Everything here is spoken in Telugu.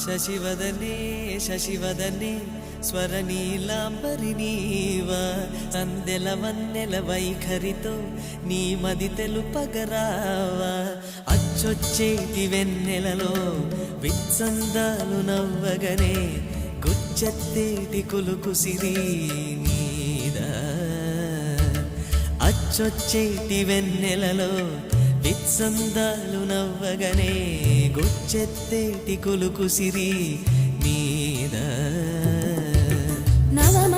శశివదనే శశివదనే స్వరనీలాంబరి నీవా సందెల వన్నెల వైఖరితో నీ మది తెలుపగరావా అచ్చొచ్చేటి వెన్నెలలో విత్సందాలు నవ్వగనే గుచ్చెత్తేటి కులుకు సిరి నీదా అచ్చొచ్చేటి వెన్నెలలో విత్సందాలు నవ్వగనే గుచ్చెత్తేటి కులుకు సిరి నీదా నవమ